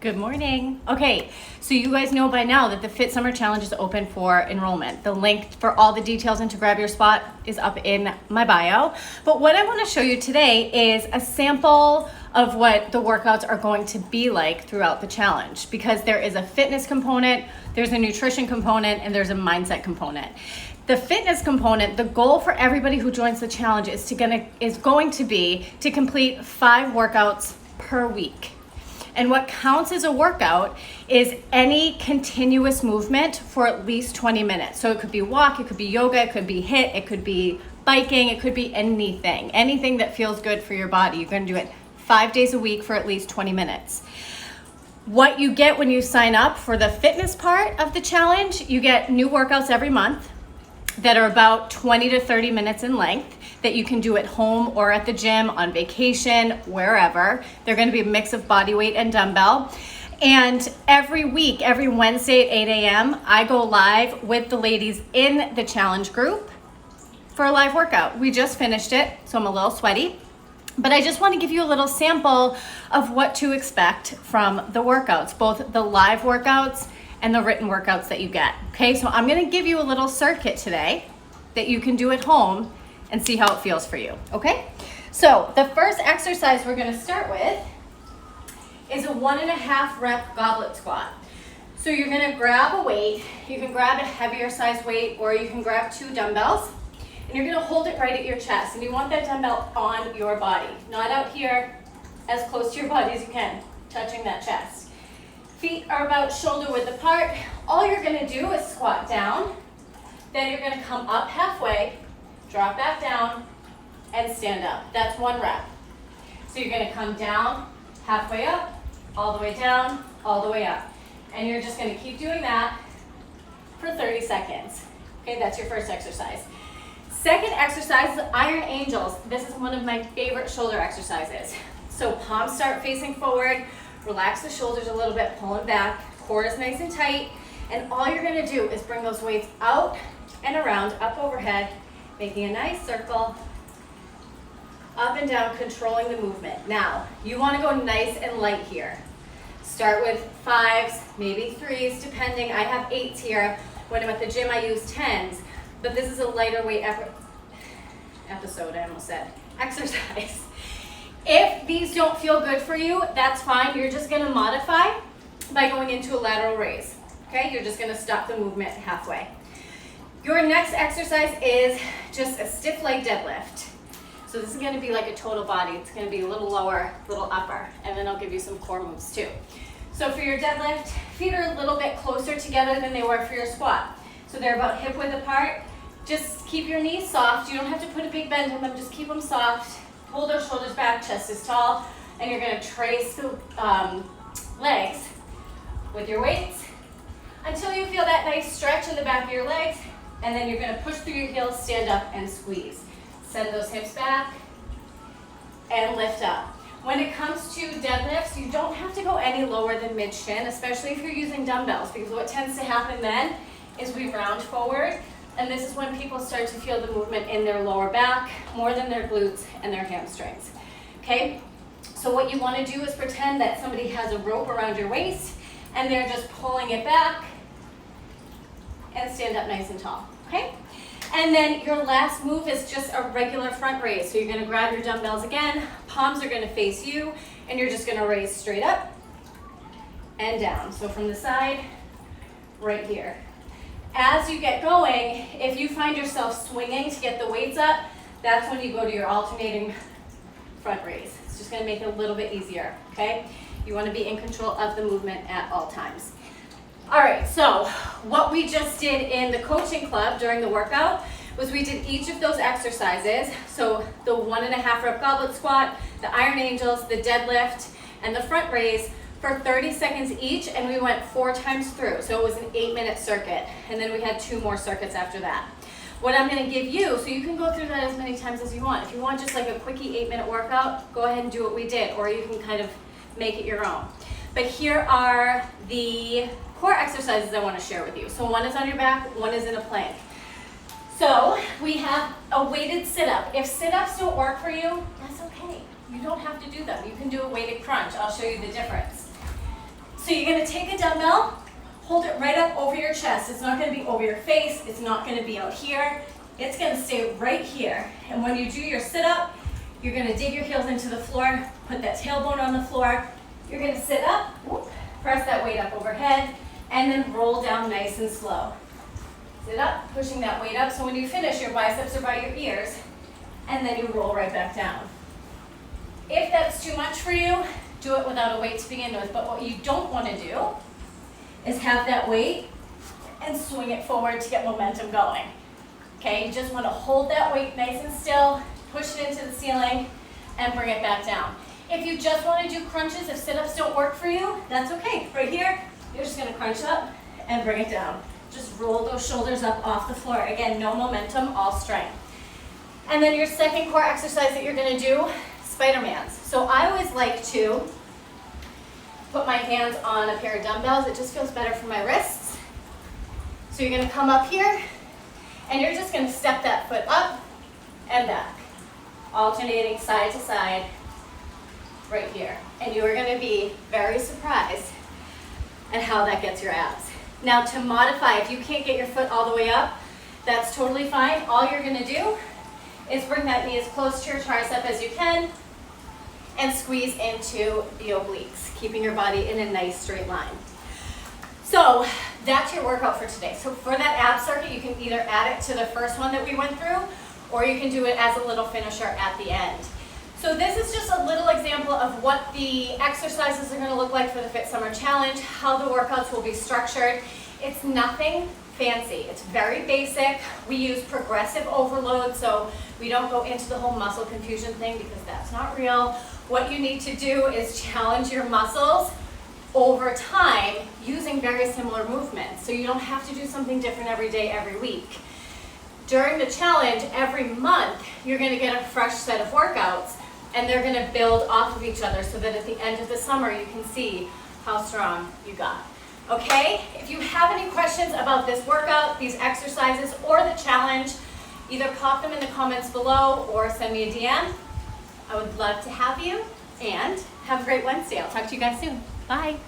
Good morning. Okay, so you guys know by now that the Fit Summer Challenge is open for enrollment. The link for all the details and to grab your spot is up in my bio. But what I want to show you today is a sample of what the workouts are going to be like throughout the challenge, because there is a fitness component, there's a nutrition component, and there's a mindset component. The fitness component, the goal for everybody who joins the challenge is going to be to complete 5 workouts per week. And what counts as a workout is any continuous movement for at least 20 minutes. So it could be walk, it could be yoga, it could be HIIT, it could be biking, it could be anything that feels good for your body. You're going to do it 5 days a week for at least 20 minutes. What you get when you sign up for the fitness part of the challenge, you get new workouts every month that are about 20 to 30 minutes in length that you can do at home or at the gym, on vacation, wherever. They're going to be a mix of body weight and dumbbell. And every week, every Wednesday at 8 a.m., I go live with the ladies in the challenge group for a live workout. We just finished it, so I'm a little sweaty. But I just want to give you a little sample of what to expect from the workouts, both the live workouts and the written workouts that you get. Okay, so I'm going to give you a little circuit today that you can do at home and see how it feels for you, okay? So the first exercise we're gonna start with is a 1.5 rep goblet squat. So you're gonna grab a weight, you can grab a heavier size weight or you can grab 2 dumbbells and you're gonna hold it right at your chest, and you want that dumbbell on your body, not out here, as close to your body as you can, touching that chest. Feet are about shoulder width apart. All you're gonna do is squat down, then you're gonna come up halfway, drop back down, and stand up. That's 1 rep. So you're gonna come down, halfway up, all the way down, all the way up. And you're just gonna keep doing that for 30 seconds. Okay, that's your first exercise. Second exercise is Iron Angels. This is one of my favorite shoulder exercises. So palms start facing forward, relax the shoulders a little bit, pull them back, core is nice and tight, and all you're gonna do is bring those weights out and around, up overhead, making a nice circle, up and down, controlling the movement. Now, you want to go nice and light here. Start with 5s, maybe 3s, depending. I have 8s here. When I'm at the gym, I use 10s, but this is a lighter weight exercise. If these don't feel good for you, that's fine. You're just going to modify by going into a lateral raise. Okay, you're just going to stop the movement halfway. Your next exercise is just a stiff leg deadlift. So this is going to be like a total body. It's going to be a little lower, a little upper, and then I'll give you some core moves too. So for your deadlift, feet are a little bit closer together than they were for your squat. So they're about hip width apart. Just keep your knees soft. You don't have to put a big bend in them, just keep them soft. Hold those shoulders back, chest is tall, and you're going to trace the legs with your weights until you feel that nice stretch in the back of your legs. And then you're going to push through your heels, stand up, and squeeze. Send those hips back and lift up. When it comes to deadlifts, you don't have to go any lower than mid-shin, especially if you're using dumbbells, because what tends to happen then is we round forward, and this is when people start to feel the movement in their lower back more than their glutes and their hamstrings. Okay? So what you want to do is pretend that somebody has a rope around your waist, and they're just pulling it back, and stand up nice and tall, okay? And then your last move is just a regular front raise. So you're gonna grab your dumbbells again, palms are gonna face you, and you're just gonna raise straight up and down. So from the side, right here. As you get going, if you find yourself swinging to get the weights up, that's when you go to your alternating front raise. It's just gonna make it a little bit easier, okay? You wanna be in control of the movement at all times. All right, so what we just did in the coaching club during the workout was we did each of those exercises. So the 1.5 rep goblet squat, the Iron Angels, the deadlift, and the front raise for 30 seconds each, and we went 4 times through. So it was an 8-minute circuit, and then we had 2 more circuits after that. What I'm gonna give you, so you can go through that as many times as you want. If you want just like a quickie 8-minute workout, go ahead and do what we did, or you can kind of make it your own. But here are the core exercises I want to share with you. So one is on your back, one is in a plank. So we have a weighted sit-up. If sit-ups don't work for you, that's okay. You don't have to do them. You can do a weighted crunch. I'll show you the difference. So you're gonna take a dumbbell, hold it right up over your chest. It's not gonna be over your face. It's not gonna be out here. It's gonna stay right here. And when you do your sit-up, you're gonna dig your heels into the floor, put that tailbone on the floor. You're gonna sit up, press that weight up overhead, and then roll down nice and slow. Sit up, pushing that weight up, so when you finish, your biceps are by your ears, and then you roll right back down. If that's too much for you, do it without a weight to begin with, but what you don't want to do is have that weight and swing it forward to get momentum going. Okay, you just want to hold that weight nice and still, push it into the ceiling, and bring it back down. If you just want to do crunches, if sit-ups don't work for you, that's okay. Right here, you're just going to crunch up and bring it down. Just roll those shoulders up off the floor. Again, no momentum, all strength. And then your second core exercise that you're going to do, Spidermans. So I always like to put my hands on a pair of dumbbells. It just feels better for my wrists. So you're going to come up here, and you're just going to step that foot up and back, alternating side to side right here. And you are going to be very surprised at how that gets your abs. Now to modify, if you can't get your foot all the way up, that's totally fine. All you're going to do is bring that knee as close to your tricep as you can and squeeze into the obliques, keeping your body in a nice straight line. So that's your workout for today. So for that ab circuit, you can either add it to the first one that we went through, or you can do it as a little finisher at the end. So this is just a little example of what the exercises are going to look like for the Fit Summer Challenge, how the workouts will be structured. It's nothing fancy. It's very basic. We use progressive overload, so we don't go into the whole muscle confusion thing because that's not real. What you need to do is challenge your muscles over time using very similar movements. So you don't have to do something different every day, every week. During the challenge, every month, you're going to get a fresh set of workouts, and they're going to build off of each other so that at the end of the summer, you can see how strong you got. Okay? If you have any questions about this workout, these exercises, or the challenge, either pop them in the comments below or send me a DM. I would love to have you, and have a great Wednesday. I'll talk to you guys soon. Bye.